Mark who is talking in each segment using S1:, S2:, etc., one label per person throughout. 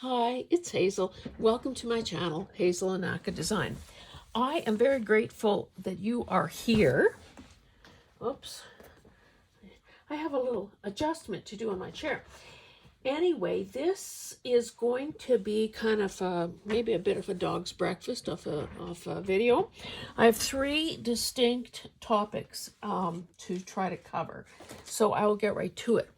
S1: Hi, it's Hazel. Welcome to my channel, Hazel Anaka Design. I am very grateful that you are here. Oops, I have a little adjustment to do on my chair. Anyway, this is going to be kind of maybe a bit of a dog's breakfast of a video. I have three distinct topics to try to cover, so I will get right to it.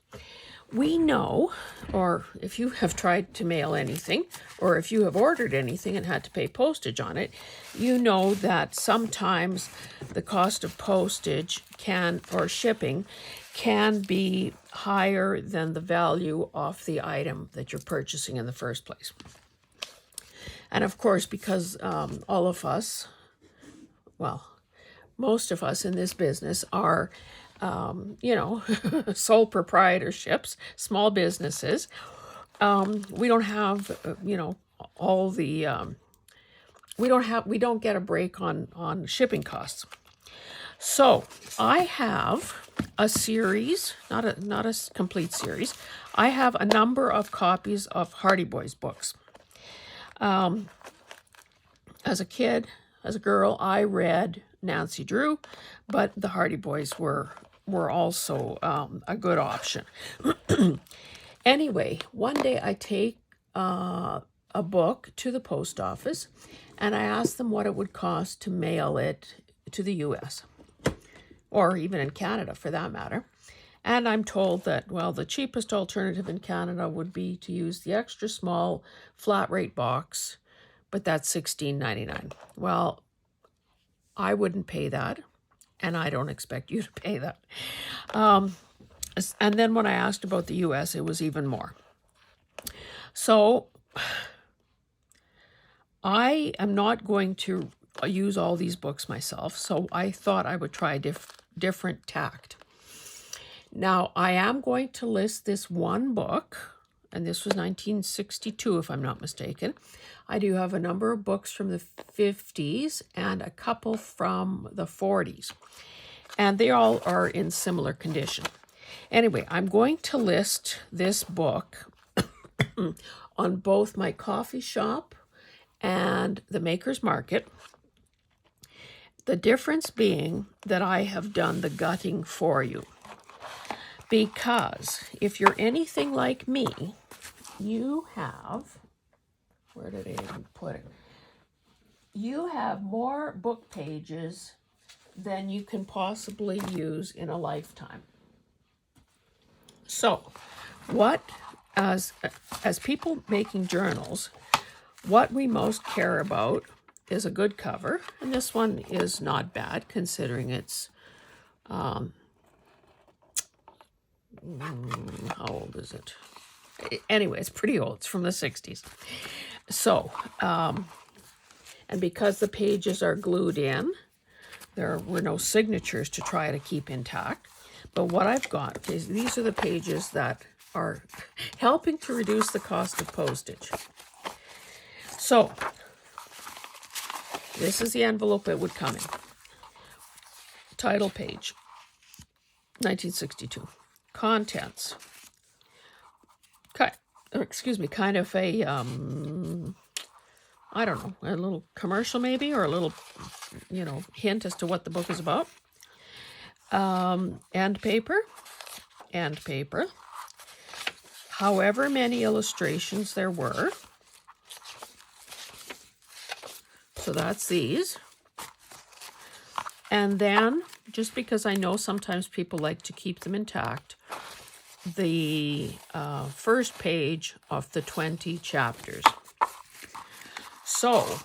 S1: We know, or if you have tried to mail anything, or if you have ordered anything and had to pay postage on it, you know that sometimes the cost of postage or shipping can be higher than the value of the item that you're purchasing in the first place. And of course, because all of us, well, most of us in this business are sole proprietorships, small businesses. We don't have, all the, we don't get a break on shipping costs. So I have a series, not a complete series. I have a number of copies of Hardy Boys books. As a kid, as a girl, I read Nancy Drew, but the Hardy Boys were also a good option. Anyway, one day I take a book to the post office and I ask them what it would cost to mail it to the US, or even in Canada for that matter. And I'm told that, well, the cheapest alternative in Canada would be to use the extra small flat rate box, but that's $16.99. Well, I wouldn't pay that, and I don't expect you to pay that. And then when I asked about the US, it was even more. So I am not going to use all these books myself, so I thought I would try a different tact. Now, I am going to list this one book, and this was 1962, if I'm not mistaken. I do have a number of books from the 50s and a couple from the 40s, and they all are in similar condition. Anyway, I'm going to list this book on both my coffee shop and the Maker's Market. The difference being that I have done the gutting for you. Because if you're anything like me, you have, where did I even put it? You have more book pages than you can possibly use in a lifetime. So, as people making journals, what we most care about is a good cover, and this one is not bad considering it's how old is it? Anyway, it's pretty old. It's from the 60s. So, and because the pages are glued in, there were no signatures to try to keep intact. But what I've got is these are the pages that are helping to reduce the cost of postage. So, this is the envelope it would come in. Title page, 1962. Contents. Kind of a, I don't know, a little commercial maybe, or a little, hint as to what the book is about. End paper. However many illustrations there were. So that's these. And then, just because I know sometimes people like to keep them intact, the first page of the 20 chapters. So,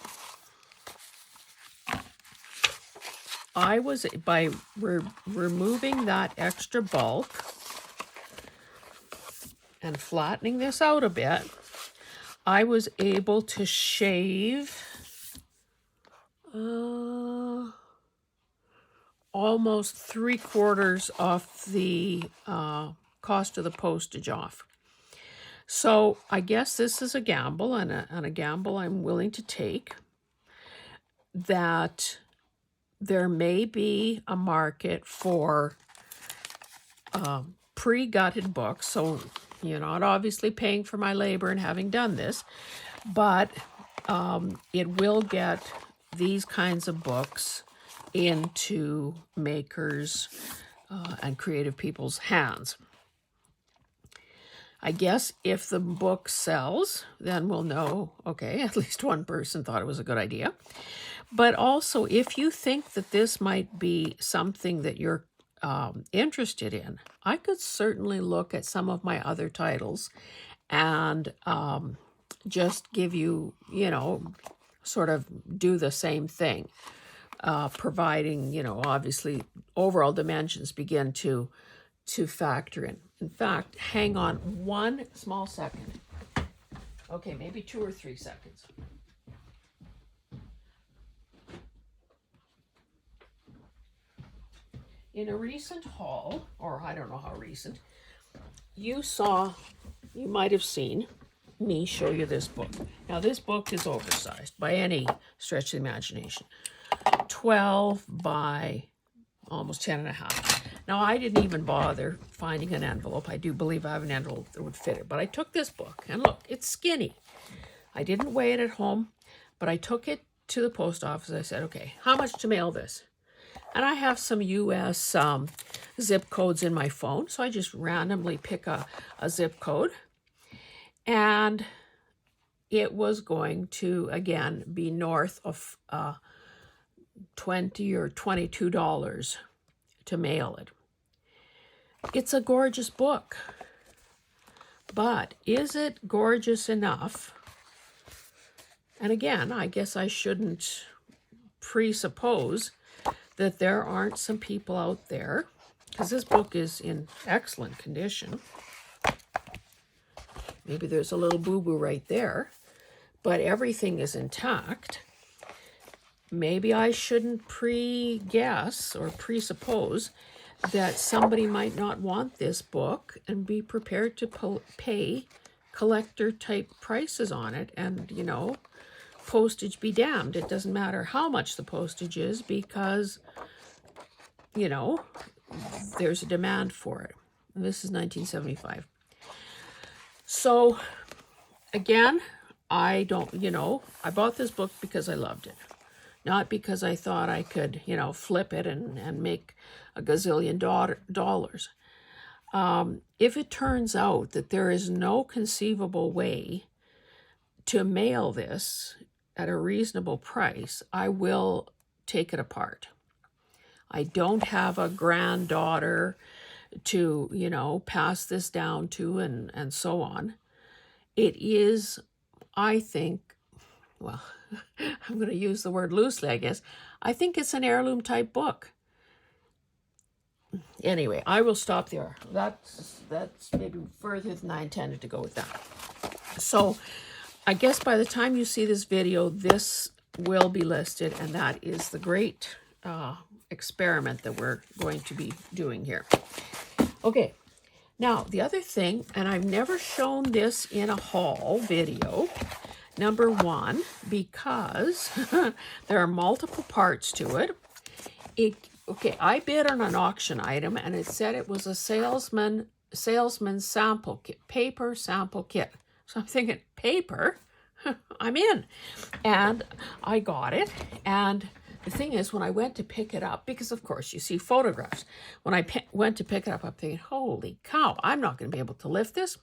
S1: I was, by removing that extra bulk and flattening this out a bit, I was able to shave almost 3/4 of the cost of the postage off. So I guess this is a gamble, and a gamble I'm willing to take, that there may be a market for pre-gutted books. So You're not obviously paying for my labor in having done this, but it will get these kinds of books into makers and creative people's hands. I guess if the book sells, then we'll know, okay, at least one person thought it was a good idea. But also, if you think that this might be something that you're interested in, I could certainly look at some of my other titles and just give you, sort of do the same thing, providing, obviously overall dimensions begin to factor in. In fact, hang on one small second. Okay, maybe 2 or 3 seconds. In a recent haul, or I don't know how recent, you might have seen me show you this book. Now, this book is oversized by any stretch of the imagination. 12 by almost 10 and a half. Now, I didn't even bother finding an envelope. I do believe I have an envelope that would fit it. But I took this book, and look, it's skinny. I didn't weigh it at home, but I took it to the post office. I said, okay, how much to mail this? And I have some U.S. Zip codes in my phone, so I just randomly pick a zip code. And it was going to, again, be north of $20 or $22 to mail it. It's a gorgeous book, but is it gorgeous enough? And again, I guess I shouldn't presuppose that there aren't some people out there, because this book is in excellent condition. Maybe there's a little boo-boo right there, but everything is intact. Maybe I shouldn't pre-guess or presuppose that somebody might not want this book and be prepared to pay collector-type prices on it. And, postage be damned. It doesn't matter how much the postage is because, there's a demand for it. And this is 1975. So, again, I bought this book because I loved it. Not because I thought I could, flip it and make a gazillion dollars. If it turns out that there is no conceivable way to mail this at a reasonable price, I will take it apart. I don't have a granddaughter to, pass this down to and so on. It is, I think, well, I'm going to use the word loosely, I guess. I think it's an heirloom type book. Anyway, I will stop there. That's maybe further than I intended to go with that. So I guess by the time you see this video, this will be listed, and that is the great experiment that we're going to be doing here. Okay, now the other thing, and I've never shown this in a haul video, number one, because there are multiple parts to it. Okay, I bid on an auction item, and it said it was a salesman sample kit, paper sample kit. So I'm thinking, paper? I'm in. And I got it. And the thing is, when I went to pick it up, because of course you see photographs, when I went to pick it up, I'm thinking, holy cow, I'm not going to be able to lift this.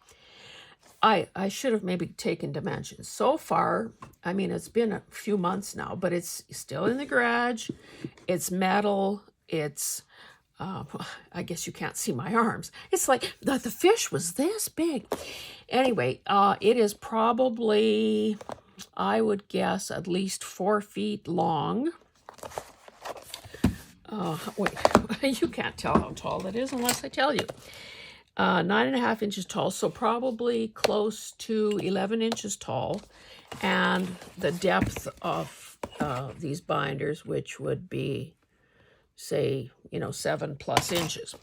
S1: I should have maybe taken dimensions. So far, I mean, it's been a few months now, but it's still in the garage. It's metal. It's, I guess you can't see my arms. It's like the fish was this big. Anyway, it is probably, I would guess, at least 4 feet long. Wait, you can't tell how tall it is unless I tell you. 9.5 inches tall, so probably close to 11 inches tall. And the depth of these binders, which would be, say, 7+ inches.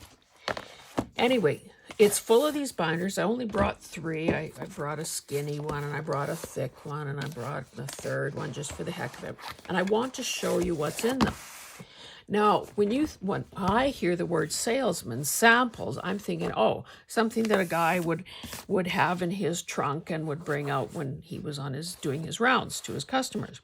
S1: Anyway, it's full of these binders. I only brought 3. I brought a skinny one, and I brought a thick one, and I brought the third one just for the heck of it. And I want to show you what's in them. Now, when I hear the word salesman, samples, I'm thinking, oh, something that a guy would have in his trunk and would bring out when he was doing his rounds to his customers.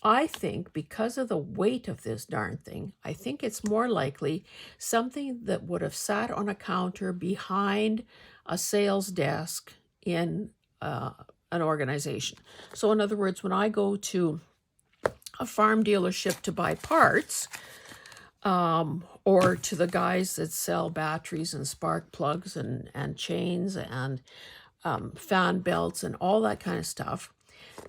S1: I think because of the weight of this darn thing, I think it's more likely something that would have sat on a counter behind a sales desk in an organization. So in other words, when I go to a farm dealership to buy parts, or to the guys that sell batteries and spark plugs and chains and fan belts and all that kind of stuff,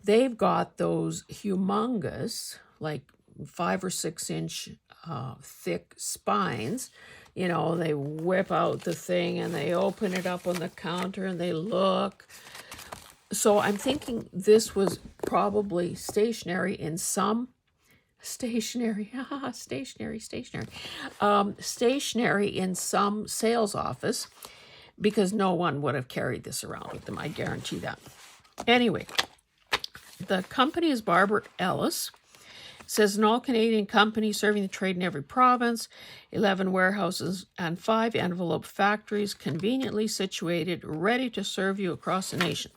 S1: they've got those humongous, like 5 or 6 inch thick spines. You know, they whip out the thing and they open it up on the counter and they look. So I'm thinking this was probably stationary in some stationary in some sales office, because no one would have carried this around with them, I guarantee that. Anyway, the company is Barber Ellis. It says an all-Canadian company serving the trade in every province, 11 warehouses and 5 envelope factories conveniently situated, ready to serve you across the nation.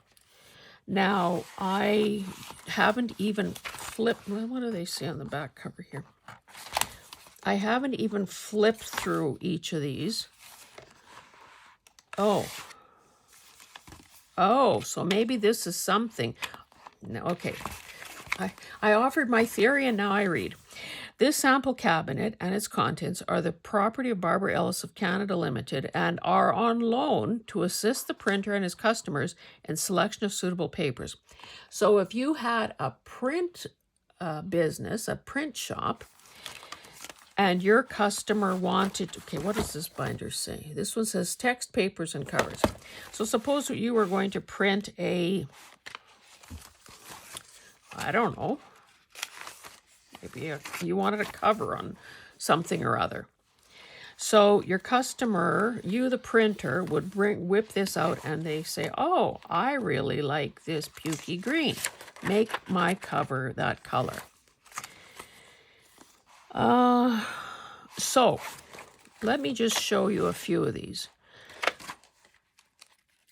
S1: Now, I haven't even flipped, well, what do they say on the back cover here? I haven't even flipped through each of these. Oh, so maybe this is something. No, okay. I offered my theory and now I read. This sample cabinet and its contents are the property of Barber Ellis of Canada Limited and are on loan to assist the printer and his customers in selection of suitable papers. So if you had a print business, a print shop, and your customer wanted, okay, what does this binder say? This one says text, papers, and covers. So suppose you were going to print I don't know, maybe you wanted a cover on something or other. So your customer, you the printer, would whip this out and they say, oh, I really like this pukey green. Make my cover that color. So let me just show you a few of these.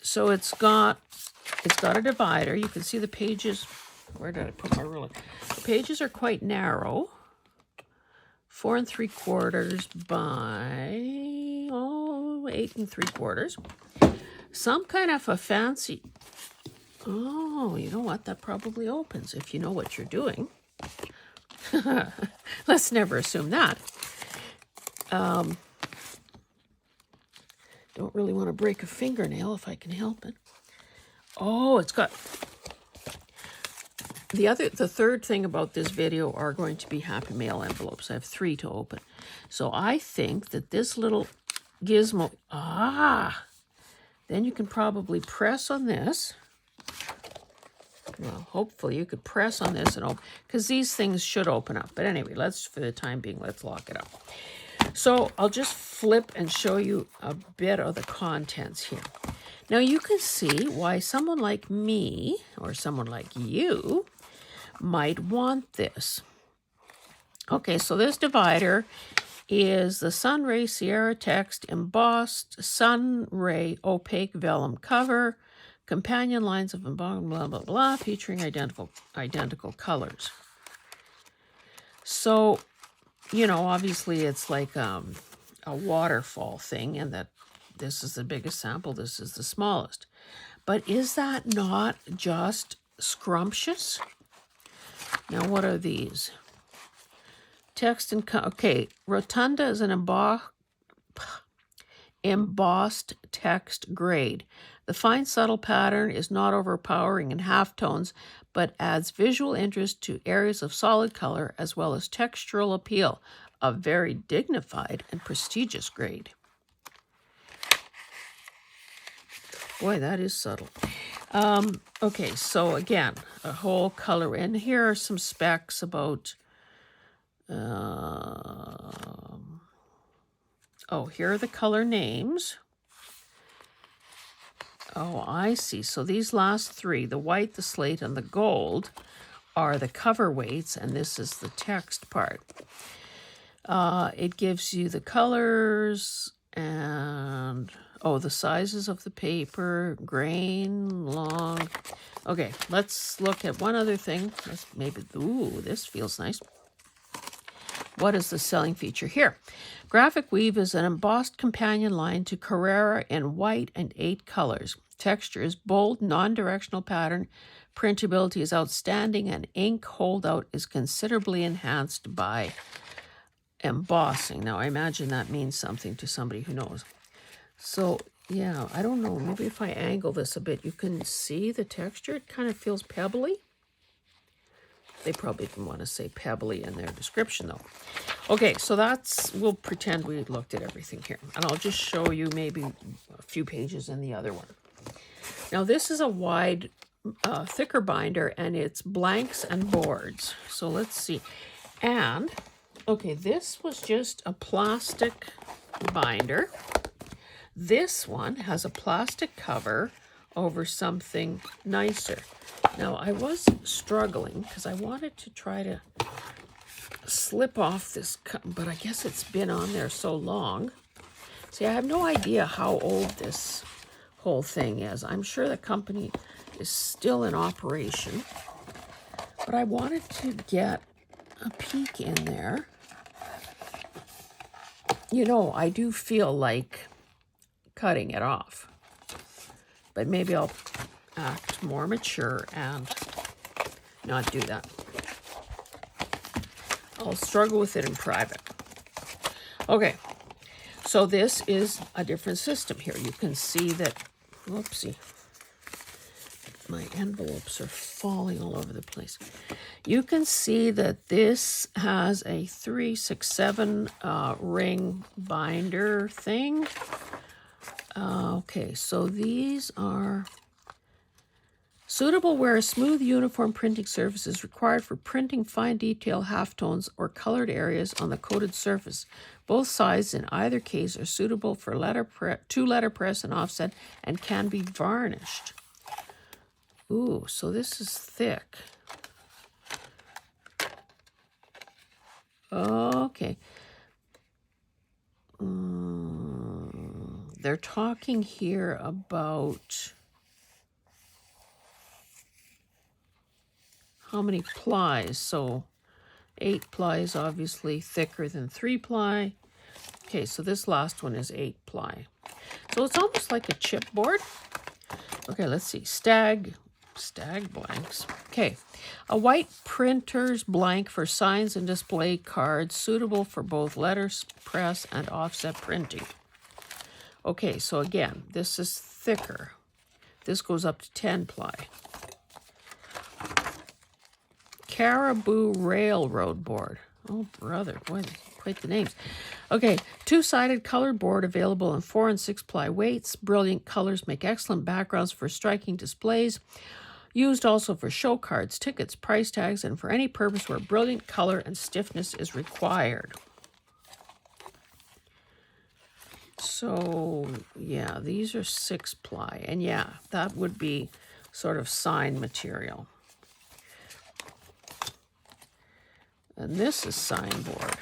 S1: So it's got a divider. You can see the pages. Where did I put my ruler? The pages are quite narrow. 4 3/4 by 8 3/4. Some kind of a fancy. Oh, you know what? That probably opens if you know what you're doing. Let's never assume that. Don't really want to break a fingernail if I can help it. Oh, it's got. The third thing about this video are going to be Happy Mail envelopes. I have 3 to open. So I think that this little gizmo, then you can probably press on this. Well, hopefully you could press on this and open, because these things should open up. But anyway, for the time being, let's lock it up. So I'll just flip and show you a bit of the contents here. Now you can see why someone like me or someone like you might want this. Okay, so this divider is the Sunray Sierra Text embossed Sunray opaque vellum cover, companion lines of embossed blah blah blah, featuring identical colors. So, you know, obviously it's like a waterfall thing, and that this is the biggest sample, this is the smallest. But is that not just scrumptious? Now, what are these? Text and, okay, Rotunda is an embossed text grade. The fine, subtle pattern is not overpowering in halftones, but adds visual interest to areas of solid color as well as textural appeal. A very dignified and prestigious grade. Boy, that is subtle. Okay, so again, a whole color. And here are some specs about... here are the color names. Oh, I see. So these last 3, the white, the slate, and the gold, are the cover weights, and this is the text part. It gives you the colors and, oh, the sizes of the paper, grain, long. Okay, let's look at one other thing. Maybe, ooh, this feels nice. What is the selling feature here? Graphic weave is an embossed companion line to Carrera in white and 8 colors. Texture is bold, non-directional pattern. Printability is outstanding, and ink holdout is considerably enhanced by embossing. Now, I imagine that means something to somebody who knows. So, yeah, I don't know. Maybe if I angle this a bit, you can see the texture. It kind of feels pebbly. They probably didn't want to say pebbly in their description, though. Okay, so we'll pretend we looked at everything here. And I'll just show you maybe a few pages in the other one. Now, this is a wide, thicker binder, and it's blanks and boards. So let's see. And, okay, this was just a plastic binder. This one has a plastic cover over something nicer. Now, I was struggling because I wanted to try to slip off this, but I guess it's been on there so long. See, I have no idea how old this whole thing is. I'm sure the company is still in operation, but I wanted to get a peek in there. You know, I do feel like cutting it off, but maybe I'll act more mature and not do that. I'll struggle with it in private. Okay, so this is a different system here. You can see that, whoopsie, my envelopes are falling all over the place. You can see that this has a 3-6-7 ring binder thing. Okay, so these are suitable where a smooth, uniform printing surface is required for printing fine detail halftones or colored areas on the coated surface. Both sides in either case are suitable for two letterpress and offset and can be varnished. Ooh, so this is thick. Okay. They're talking here about how many plies. So 8 plies, obviously thicker than 3 ply. Okay, so this last one is 8 ply. So it's almost like a chipboard. Okay, let's see. Stag blanks. Okay, a white printer's blank for signs and display cards suitable for both letterpress and offset printing. Okay, so again, this is thicker. This goes up to 10 ply. Caribou Railroad Board. Oh, brother, boy, quite the names. Okay, 2-sided colored board available in 4 and 6 ply weights. Brilliant colors make excellent backgrounds for striking displays. Used also for show cards, tickets, price tags, and for any purpose where brilliant color and stiffness is required. So, yeah, these are 6 ply. And yeah, that would be sort of sign material. And this is sign board.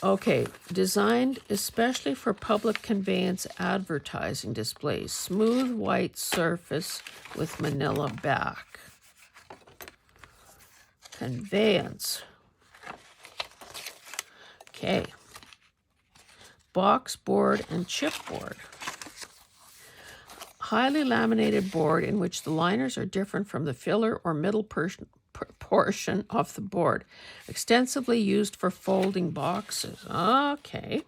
S1: Okay, designed especially for public conveyance advertising displays. Smooth white surface with manila back. Conveyance. Okay. Box board and chipboard. Highly laminated board in which the liners are different from the filler or middle portion of the board. Extensively used for folding boxes. Okay.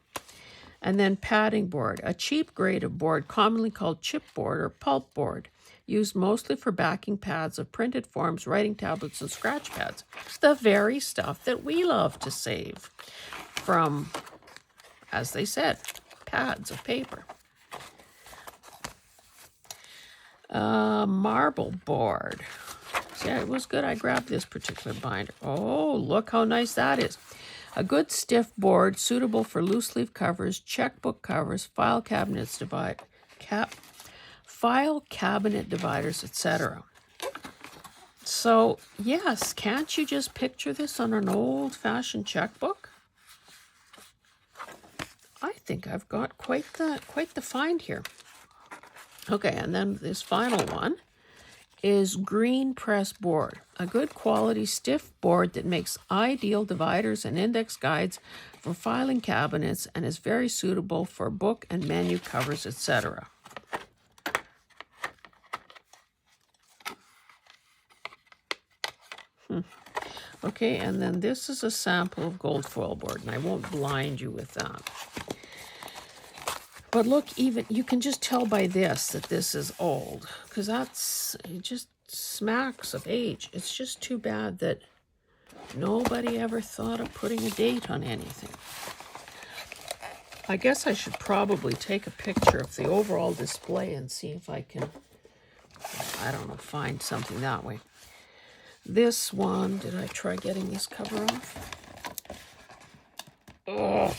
S1: And then padding board, a cheap grade of board commonly called chipboard or pulp board, used mostly for backing pads of printed forms, writing tablets, and scratch pads. The very stuff that we love to save from, as they said, pads of paper. Marble board. See, it was good. I grabbed this particular binder. Oh, look how nice that is. A good stiff board suitable for loose leaf covers, checkbook covers, file cabinet dividers, etc. So, yes, can't you just picture this on an old-fashioned checkbook? I think I've got quite the find here. Okay, and then this final one is green press board, a good quality stiff board that makes ideal dividers and index guides for filing cabinets and is very suitable for book and menu covers, etc. Okay, and then this is a sample of gold foil board, and I won't blind you with that. But look, even you can just tell by this that this is old, because it just smacks of age. It's just too bad that nobody ever thought of putting a date on anything. I guess I should probably take a picture of the overall display and see if I can, I don't know, find something that way. This one, did I try getting this cover off? Oh.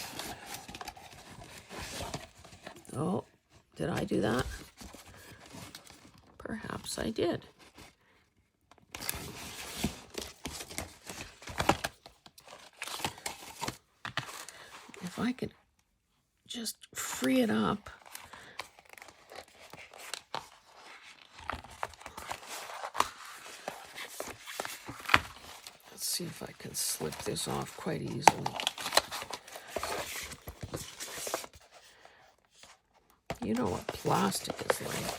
S1: Oh, did I do that? Perhaps I did. If I could just free it up. Let's see if I can slip this off quite easily. You know what plastic is like.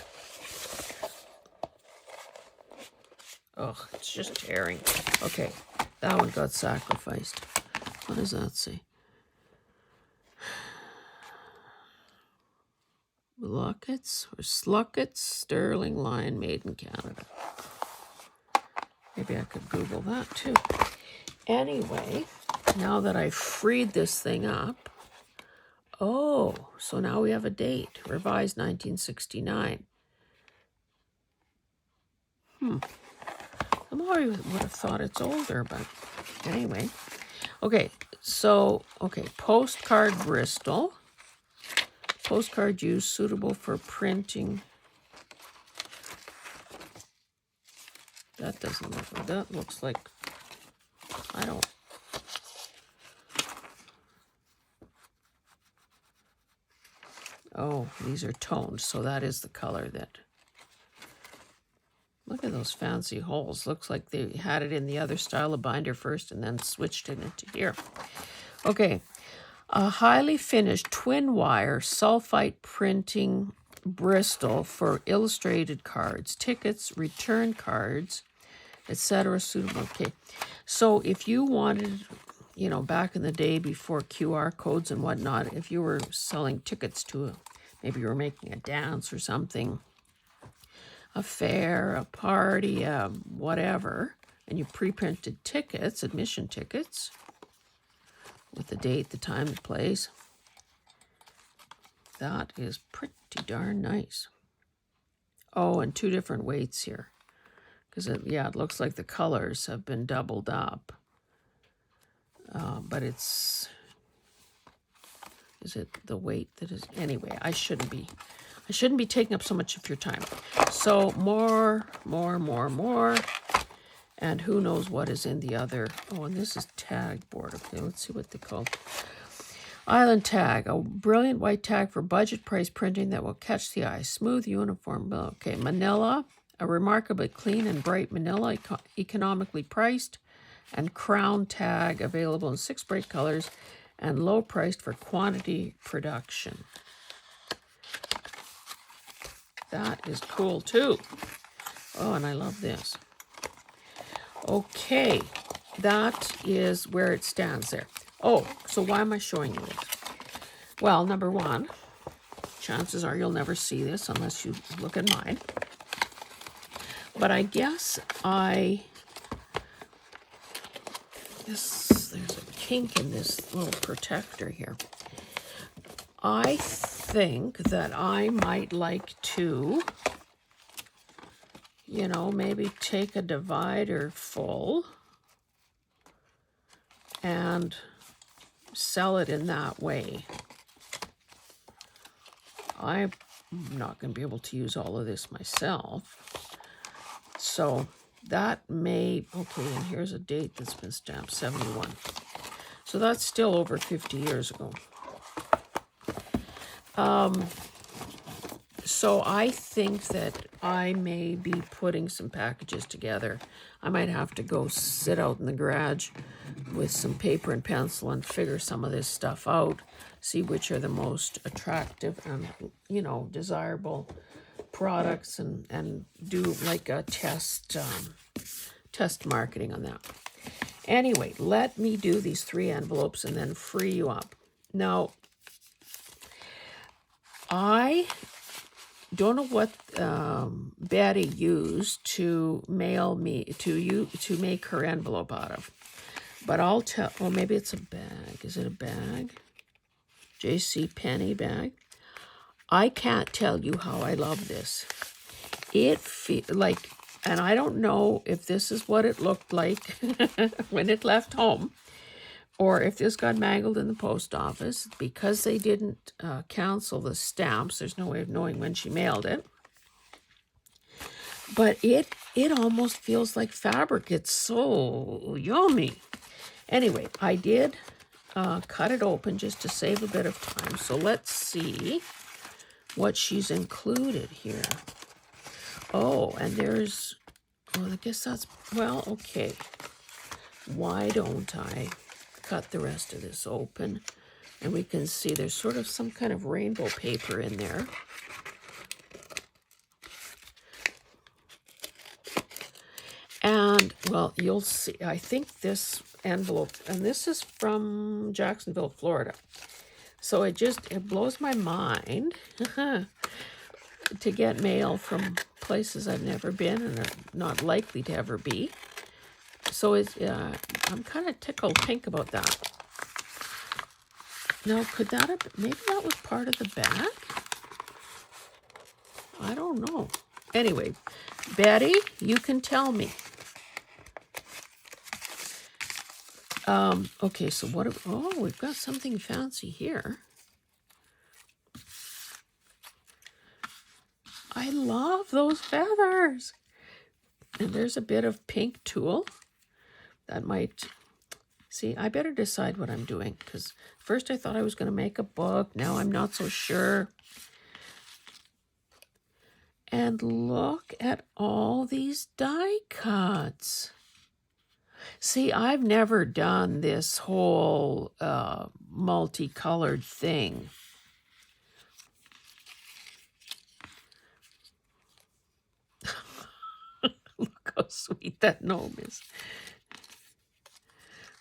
S1: Oh, it's just tearing. Okay, that one got sacrificed. What does that say? Luckets or Sluckets, sterling line, made in Canada. Maybe I could Google that too. Anyway, now that I've freed this thing up, oh, so now we have a date, revised 1969. I would have thought it's older, but anyway. Okay, so, postcard Bristol. Postcard use suitable for printing. That doesn't look like, that looks like, I don't. Oh, these are toned, so that is the color that. Look at those fancy holes. Looks like they had it in the other style of binder first and then switched it into here. Okay, a highly finished twin wire sulfite printing Bristol for illustrated cards, tickets, return cards, etc. suitable. Okay, so if you wanted, you know, back in the day before QR codes and whatnot, if you were selling tickets to maybe you were making a dance or something, a fair, a party, whatever, and you pre-printed tickets, admission tickets, with the date, the time, the place. That is pretty darn nice. Oh, and 2 different weights here. Because, it looks like the colors have been doubled up. But it's... Is it the weight that is... Anyway, I shouldn't be taking up so much of your time. So more. And who knows what is in the other. Oh, and this is tag board. Okay, let's see what they call it. Island tag, a brilliant white tag for budget price printing that will catch the eye. Smooth, uniform. Okay, manila, a remarkably clean and bright manila, economically priced. And crown tag, available in 6 bright colors and low priced for quantity production. That is cool too. Oh, and I love this. Okay, that is where it stands there. Oh, so why am I showing you this? Well, number one, chances are you'll never see this unless you look at mine. But I guess there's a kink in this little protector here. I think that I might like to, you know, maybe take a divider full and sell it in that way. I'm not going to be able to use all of this myself. So That may, okay, and here's a date that's been stamped, 71. So that's still over 50 years ago. So I think that I may be putting some packages together. I might have to go sit out in the garage with some paper and pencil and figure some of this stuff out, see which are the most attractive and, you know, desirable products, and do like a test marketing on that. Anyway, let me do these 3 envelopes and then free you up. Now, I don't know what Betty used to mail me to make her envelope out of, but I'll tell. Well, maybe it's a bag. Is it a bag? J.C. Penney bag. I can't tell you how I love this. It like, and I don't know if this is what it looked like when it left home, or if this got mangled in the post office, because they didn't cancel the stamps. There's no way of knowing when she mailed it. But it almost feels like fabric. It's so yummy. Anyway, I did cut it open just to save a bit of time. So let's see what she's included here. Oh, and there's, well, I guess that's, well, okay. Why don't I cut the rest of this open? And we can see there's sort of some kind of rainbow paper in there. And, well, you'll see, I think this envelope, and this is from Jacksonville, Florida. So it blows my mind to get mail from places I've never been and are not likely to ever be. So I'm kind of tickled pink about that. Now, could that have, maybe that was part of the bag? I don't know. Anyway, Betty, you can tell me. Okay, so what, oh, we've got something fancy here. I love those feathers. And there's a bit of pink tulle. That might, see, I better decide what I'm doing, because first I thought I was going to make a book. Now I'm not so sure. And look at all these die cuts. See, I've never done this whole multicolored thing. Look how sweet that gnome is.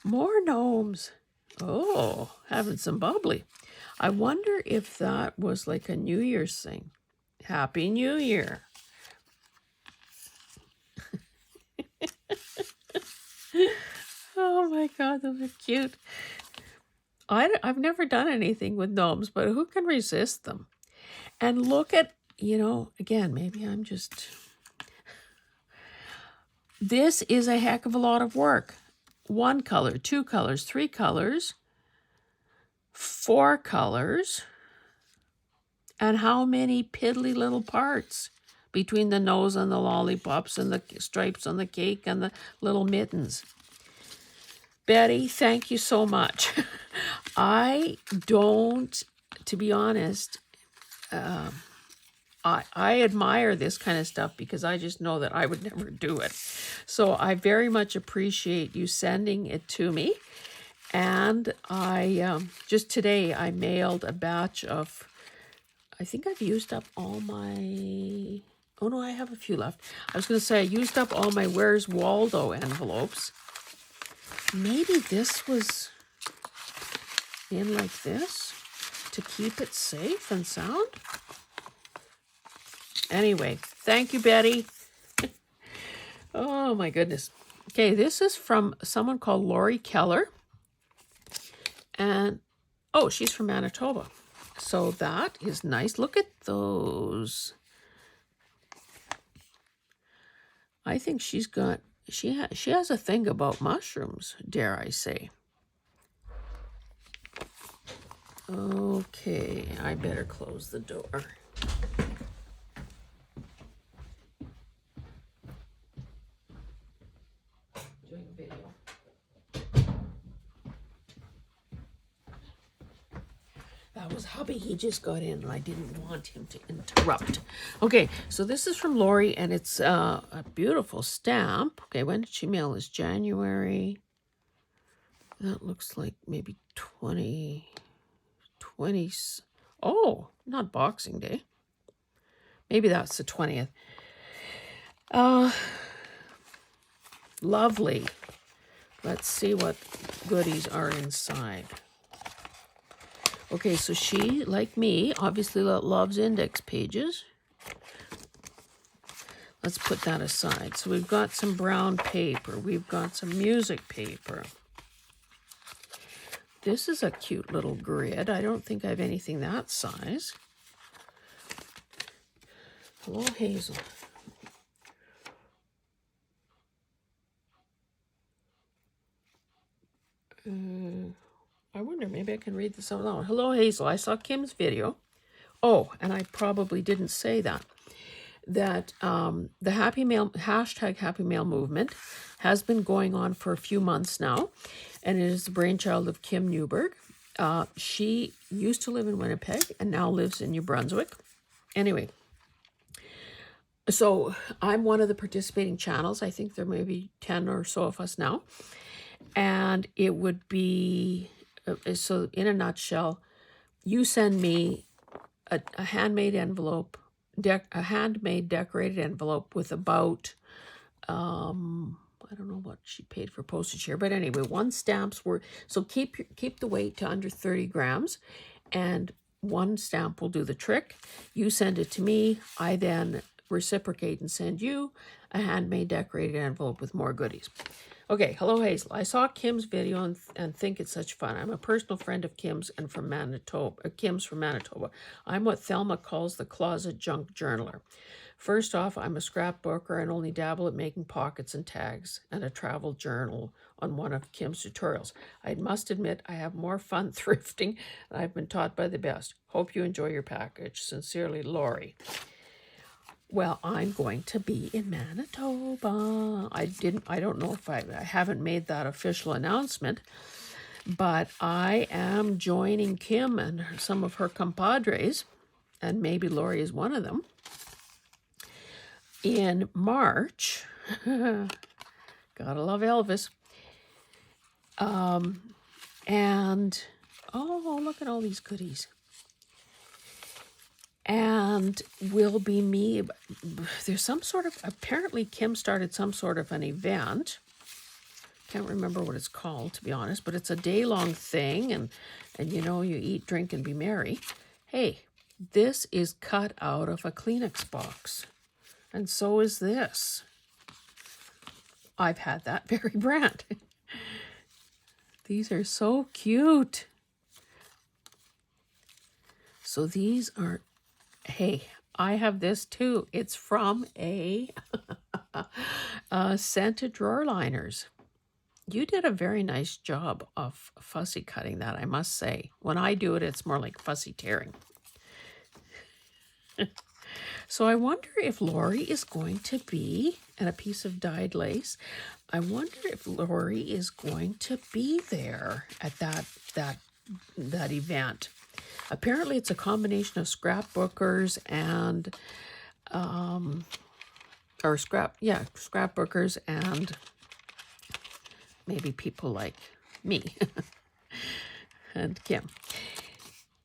S1: More gnomes. Oh, having some bubbly. I wonder if that was like a New Year's thing. Happy New Year. Oh my God, those are cute. I've never done anything with gnomes, but who can resist them? And look at, you know, again, maybe I'm just... This is a heck of a lot of work. 1 color, 2 colors, 3 colors, 4 colors, and how many piddly little parts between the nose and the lollipops and the stripes on the cake and the little mittens. Betty, thank you so much. I don't, to be honest, I admire this kind of stuff because I just know that I would never do it. So I very much appreciate you sending it to me. And I, just today, I mailed a batch of, I think I've used up all my, oh no, I have a few left. I was going to say I used up all my Where's Waldo envelopes. Maybe this was in like this to keep it safe and sound. Anyway, thank you, Betty. Oh, my goodness. Okay, this is from someone called Lori Keller. And, oh, she's from Manitoba. So that is nice. Look at those. I think she's got, she has a thing about mushrooms, dare I say. Okay, I better close the door. because hubby, he just got in and I didn't want him to interrupt. Okay, so this is from Lori, and it's a beautiful stamp. Okay, when did she mail this? January. That looks like maybe 20. Oh, not Boxing Day. Maybe that's the 20th. Lovely. Let's see what goodies are inside. Okay, so she, like me, obviously loves index pages. Let's put that aside. So we've got some brown paper. We've got some music paper. This is a cute little grid. I don't think I have anything that size. Hello, Hazel. I wonder, maybe I can read this out loud. Hello, Hazel. I saw Kim's video. Oh, and I probably didn't say that the Happy Mail hashtag Happy Mail movement has been going on for a few months now, and it is the brainchild of Kim Newberg. She used to live in Winnipeg and now lives in New Brunswick. Anyway, so I'm one of the participating channels. I think there may be 10 or so of us now, and it would be so in a nutshell, you send me a handmade envelope, a handmade decorated envelope with about, I don't know what she paid for postage here, but anyway, one stamp's worth. So keep the weight to under 30 grams, and one stamp will do the trick. You send it to me. I then reciprocate and send you a handmade decorated envelope with more goodies. Okay, hello Hazel. I saw Kim's video and think it's such fun. I'm a personal friend of Kim's and from Manitoba. Kim's from Manitoba. I'm what Thelma calls the closet junk journaler. First off, I'm a scrapbooker and only dabble at making pockets and tags and a travel journal on one of Kim's tutorials. I must admit I have more fun thrifting and I've been taught by the best. Hope you enjoy your package. Sincerely, Lori. Well, I'm going to be in Manitoba. I don't know if I haven't made that official announcement, but I am joining Kim and some of her compadres, and maybe Lori is one of them, in March. Gotta love Elvis. And, oh, look at all these goodies. And will be me. There's some sort of, apparently Kim started some sort of an event. Can't remember what it's called, to be honest, but it's a day-long thing, and you know, you eat, drink, and be merry. Hey, this is cut out of a Kleenex box, and so is this. I've had that very brand. These are so cute. So these are, hey, I have this too. It's from a scented drawer liners. You did a very nice job of fussy cutting that, I must say. When I do it, it's more like fussy tearing. So I wonder if Lori is going to be, and a piece of dyed lace, I wonder if Lori is going to be there at that event. Apparently it's a combination of scrapbookers and scrapbookers and maybe people like me and Kim.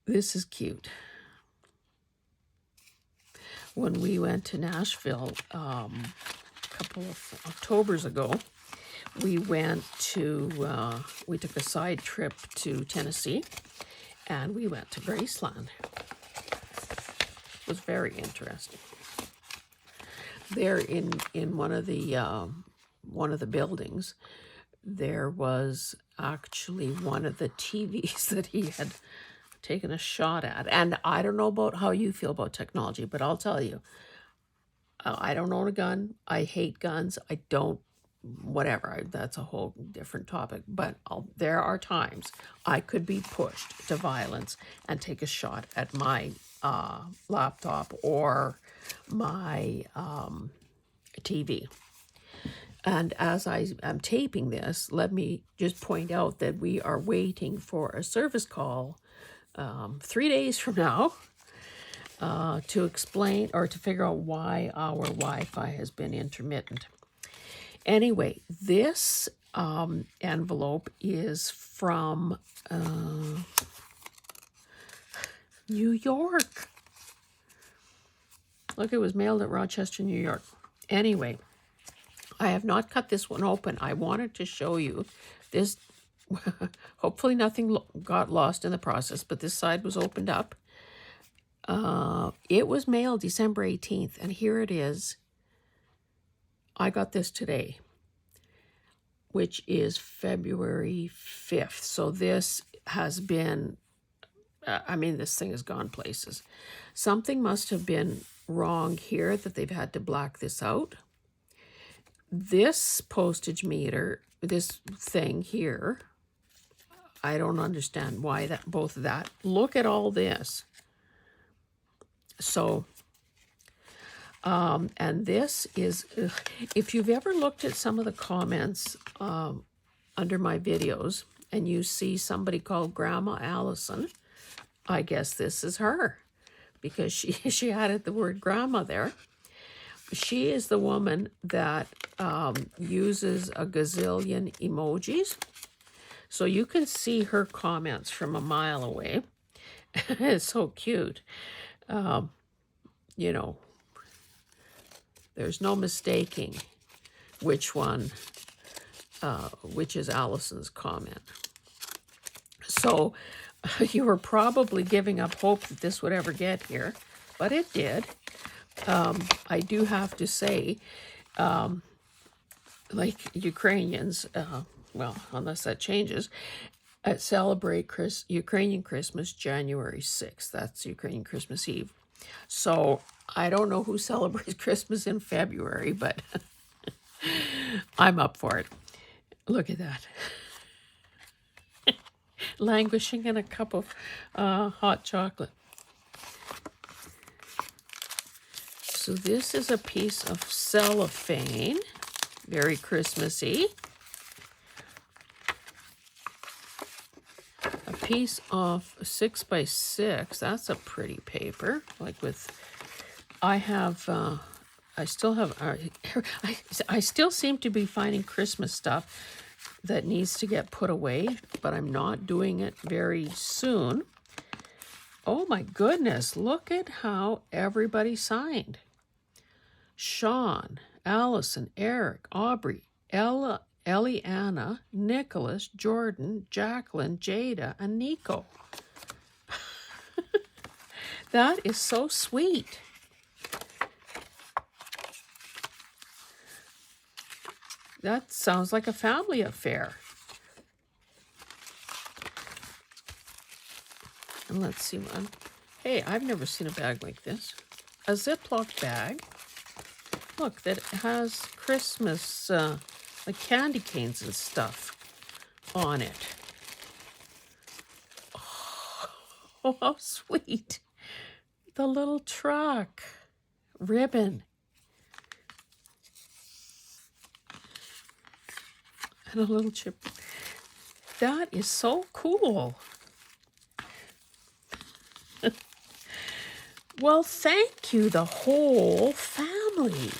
S1: This is cute. When we went to Nashville a couple of Octobers ago, we took a side trip to Tennessee, and we went to Graceland. It was very interesting. There in one of the buildings, there was actually one of the TVs that he had taken a shot at. And I don't know about how you feel about technology, but I'll tell you, I don't own a gun. I hate guns. I don't, whatever. That's a whole different topic. But there are times I could be pushed to violence and take a shot at my laptop or my TV. And as I am taping this, let me just point out that we are waiting for a service call 3 days from now to explain or to figure out why our Wi-Fi has been intermittent. Anyway, this envelope is from New York. Look, it was mailed at Rochester, New York. Anyway, I have not cut this one open. I wanted to show you this. Hopefully nothing got lost in the process, but this side was opened up. It was mailed December 18th, and here it is. I got this today, which is February 5th. So this has been, I mean, this thing has gone places. Something must have been wrong here that they've had to black this out. This postage meter, this thing here, I don't understand why that, both of that. Look at all this. So, and this is, if you've ever looked at some of the comments under my videos and you see somebody called Grandma Allison, I guess this is her, because she added the word grandma there. She is the woman that uses a gazillion emojis. So you can see her comments from a mile away. It's so cute. You know, there's no mistaking which one, which is Allison's comment. So you were probably giving up hope that this would ever get here, but it did. I do have to say, like Ukrainians, well, unless that changes, celebrate Ukrainian Christmas January 6th. That's Ukrainian Christmas Eve. So I don't know who celebrates Christmas in February, but I'm up for it. Look at that. Languishing in a cup of hot chocolate. So this is a piece of cellophane, very Christmassy. A piece of 6x6, that's a pretty paper. Like with, I still have, I still seem to be finding Christmas stuff that needs to get put away, but I'm not doing it very soon. Oh my goodness, look at how everybody signed. Sean, Allison, Eric, Aubrey, Ella, Eliana, Nicholas, Jordan, Jacqueline, Jada, and Nico. That is so sweet. That sounds like a family affair. And let's see one. Hey, I've never seen a bag like this. A Ziploc bag. Look, that has Christmas, like candy canes and stuff on it. Oh, how sweet. The little truck. Ribbon. And a little chip. That is so cool. Well, thank you, the whole family.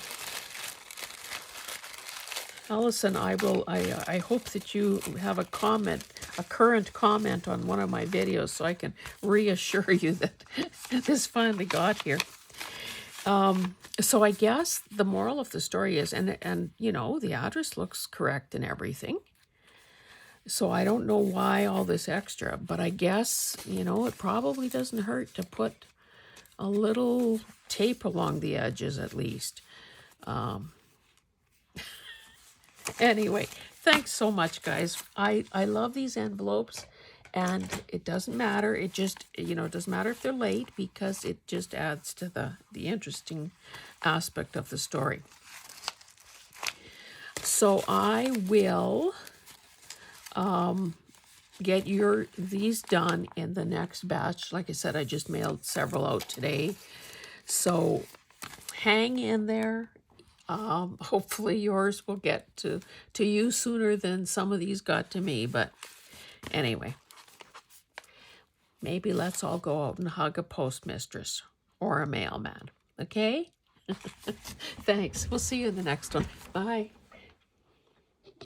S1: Allison, I hope that you have a comment, a current comment on one of my videos so I can reassure you that this finally got here. So I guess the moral of the story is, and you know, the address looks correct and everything. So I don't know why all this extra, but I guess, you know, it probably doesn't hurt to put a little tape along the edges at least. Anyway, thanks so much, guys. I love these envelopes, and it doesn't matter. It just, you know, it doesn't matter if they're late because it just adds to the interesting aspect of the story. So I will get these done in the next batch. Like I said, I just mailed several out today. So hang in there. Hopefully yours will get to you sooner than some of these got to me. But anyway, maybe let's all go out and hug a postmistress or a mailman. Okay? Thanks. We'll see you in the next one. Bye.